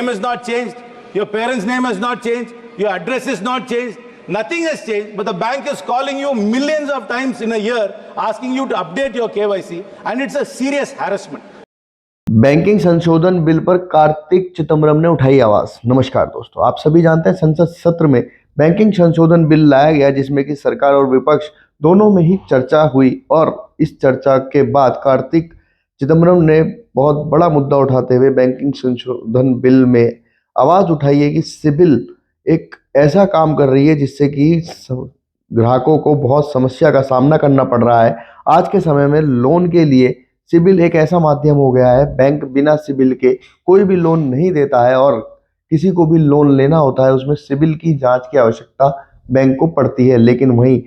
name is not changed, your parents' name has not changed, your address is not changed, nothing has changed, but the bank is calling you millions of times in a year, asking you to update your KYC, and it's a serious harassment. Banking संशोधन bill पर कार्तिक चिदम्बरम ने उठाई आवाज। नमस्कार दोस्तों, आप सभी जानते हैं संसद सत्र में बैंकिंग संशोधन बिल लाया गया जिसमें कि सरकार और विपक्ष दोनों में ही चर्चा हुई और इस चर्चा के बाद कार्तिक चिदम्बरम ने बहुत बड़ा मुद्दा उठाते हुए बैंकिंग संशोधन बिल में आवाज उठाई है कि सिबिल एक ऐसा काम कर रही है जिससे कि ग्राहकों को बहुत समस्या का सामना करना पड़ रहा है। आज के समय में लोन के लिए सिबिल एक ऐसा माध्यम हो गया है, बैंक बिना सिबिल के कोई भी लोन नहीं देता है और किसी को भी लोन लेना होता है उसमें सिबिल की जांच की आवश्यकता बैंक को पड़ती है। लेकिन वहीं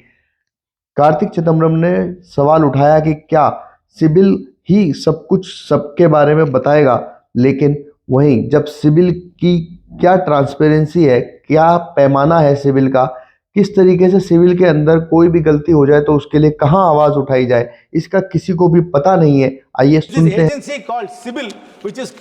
कार्तिक चिदम्बरम ने सवाल उठाया कि क्या सिबिल ही सब कुछ सबके बारे में बताएगा, लेकिन वहीं जब सिबिल की क्या ट्रांसपेरेंसी है, क्या पैमाना है सिबिल का, किस तरीके से सिविल के अंदर कोई भी गलती हो जाए तो उसके लिए कहां आवाज उठाई जाए, इसका किसी को भी पता नहीं है। आइए सुनते हैं। Agency called CIBIL, which is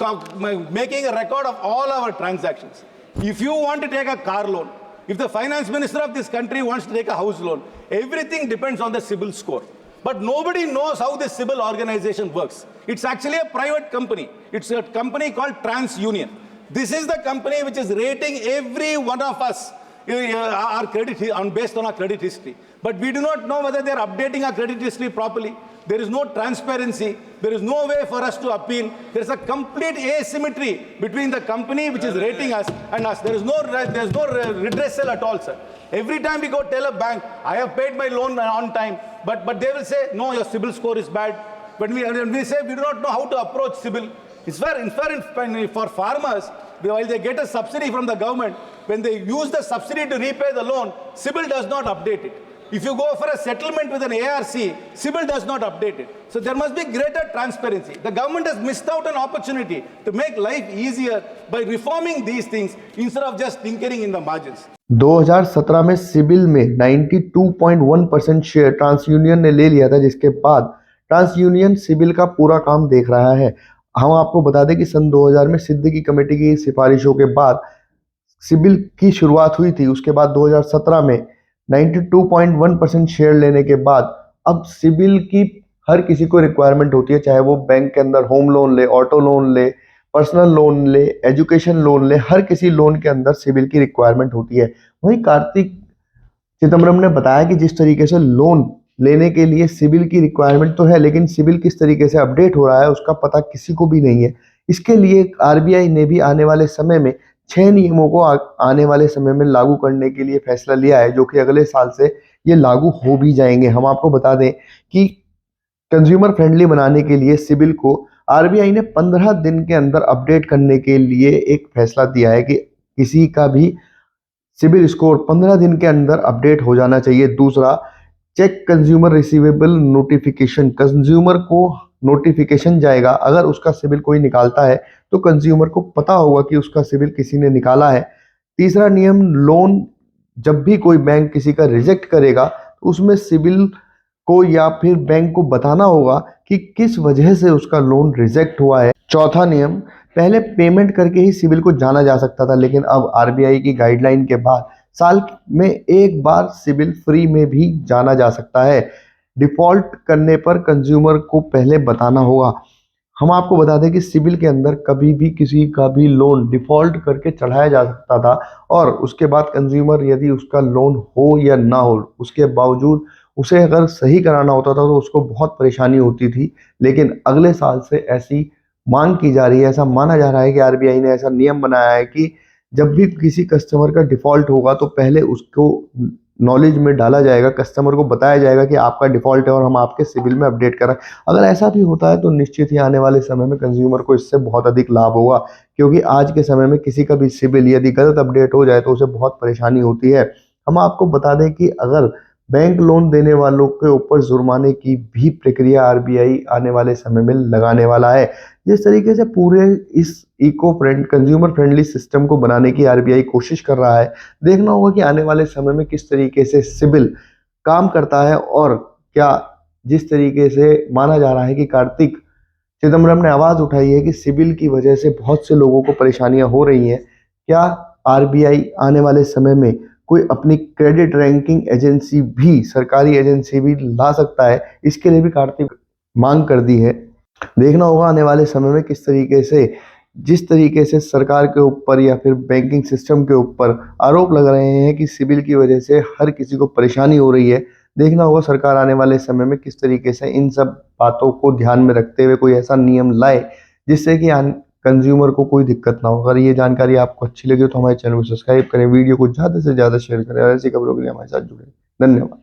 making a record of all our transactions. If you want to take a car loan, if the finance minister of this country wants to take a house loan, everything depends on the CIBIL score. But nobody knows how this CIBIL organization works. It's actually a private company. It's a company called TransUnion. This is the company which is rating every one of us our credit based on our credit history, but we do not know whether they are updating our credit history properly. There is no transparency. There is no way for us to appeal. There is a complete asymmetry between the company which is rating us and us. There is no redressal at all, sir. Every time we go tell a bank, I have paid my loan on time, but they will say, no, your CIBIL score is bad. When we say we do not know how to approach CIBIL, it's fair. For farmers, while they get a subsidy from the government, when they use the subsidy to repay the loan, CIBIL does not update it. If you go for a settlement with an ARC, CIBIL does not update it. So there must be greater transparency. The government has missed out an opportunity to make life easier by reforming these things instead of just tinkering in the margins. 2017 में CIBIL में 92.1% share TransUnion ने ले लिया था, जिसके बाद TransUnion CIBIL का पूरा काम देख रहा है। हम आपको बता दें कि सन 2000 में सिद्दीकी कमेटी की सिफारिशों के बाद सिबिल की शुरुआत हुई थी। उसके बाद 2017 में 92.1% शेयर लेने के बाद अब सिबिल की हर किसी को रिक्वायरमेंट होती है, चाहे वो बैंक के अंदर होम लोन ले, ऑटो लोन ले, पर्सनल लोन ले, एजुकेशन लोन ले, हर किसी लोन के अंदर सिबिल की रिक्वायरमेंट होती है। वहीं कार्तिक चिदम्बरम ने बताया कि जिस तरीके से लोन लेने के लिए सिबिल की रिक्वायरमेंट तो है, लेकिन सिबिल किस तरीके से अपडेट हो रहा है उसका पता किसी को भी नहीं है। इसके लिए आरबीआई ने भी आने वाले समय में 6 नियमों को आने वाले समय में लागू करने के लिए फैसला लिया है, जो कि अगले साल से ये लागू हो भी जाएंगे। हम आपको बता दें कि कंज्यूमर फ्रेंडली बनाने के लिए सिबिल को आरबीआई ने 15 दिन के अंदर अपडेट करने के लिए एक फैसला दिया है कि किसी का भी सिबिल स्कोर 15 दिन के अंदर अपडेट हो जाना चाहिए। दूसरा, check consumer receivable notification, consumer को नोटिफिकेशन जाएगा अगर उसका सिबिल कोई निकालता है तो कंज्यूमर को पता होगा कि उसका सिबिल किसी ने निकाला है। तीसरा नियम, लोन जब भी कोई बैंक किसी का रिजेक्ट करेगा तो उसमें सिबिल को या फिर बैंक को बताना होगा कि किस वजह से उसका लोन रिजेक्ट हुआ है। चौथा नियम, पहले पेमेंट करके ही सिबिल को जाना जा सकता था, लेकिन अब आरबीआई की गाइडलाइन के बाद साल में एक बार सिबिल फ्री में भी जाना जा सकता है। डिफॉल्ट करने पर कंज्यूमर को पहले बताना होगा। हम आपको बता दें कि सिबिल के अंदर कभी भी किसी का भी लोन डिफॉल्ट करके चढ़ाया जा सकता था और उसके बाद कंज्यूमर यदि उसका लोन हो या ना हो, उसके बावजूद उसे अगर सही कराना होता था तो उसको बहुत परेशानी होती थी। लेकिन अगले साल से ऐसी मांग की जा रही है, ऐसा माना जा रहा है कि आरबीआई ने ऐसा नियम बनाया है कि जब भी किसी कस्टमर का डिफॉल्ट होगा तो पहले उसको नॉलेज में डाला जाएगा, कस्टमर को बताया जाएगा कि आपका डिफॉल्ट है और हम आपके सिबिल में अपडेट करें। अगर ऐसा भी होता है तो निश्चित ही आने वाले समय में कंज्यूमर को इससे बहुत अधिक लाभ होगा, क्योंकि आज के समय में किसी का भी सिबिल यदि गलत अपडेट हो जाए तो उसे बहुत परेशानी होती है। हम आपको बता दें कि अगर बैंक लोन देने वालों के ऊपर जुर्माने की भी प्रक्रिया आरबीआई आने वाले समय में लगाने वाला है। जिस तरीके से पूरे इस कंज्यूमर फ्रेंडली सिस्टम को बनाने की आरबीआई कोशिश कर रहा है, देखना होगा कि आने वाले समय में किस तरीके से सिबिल काम करता है और क्या जिस तरीके से माना जा रहा है कि कार्तिक चिदम्बरम ने आवाज उठाई है कि सिबिल की वजह से बहुत से लोगों को परेशानियां हो रही हैं। क्या आरबीआई आने वाले समय में कोई अपनी क्रेडिट रैंकिंग एजेंसी भी, सरकारी एजेंसी भी ला सकता है? इसके लिए भी कार्तिक मांग कर दी है। देखना होगा आने वाले समय में किस तरीके से, जिस तरीके से सरकार के ऊपर या फिर बैंकिंग सिस्टम के ऊपर आरोप लग रहे हैं कि सिबिल की वजह से हर किसी को परेशानी हो रही है। देखना होगा सरकार आने वाले समय में किस तरीके से इन सब बातों को ध्यान में रखते हुए कोई ऐसा नियम लाए जिससे कि कंज्यूमर को कोई दिक्कत ना हो। अगर ये जानकारी आपको अच्छी लगी तो हमारे चैनल को सब्सक्राइब करें, वीडियो को ज़्यादा से ज़्यादा शेयर करें और ऐसी खबरों के लिए हमारे साथ जुड़ें। धन्यवाद।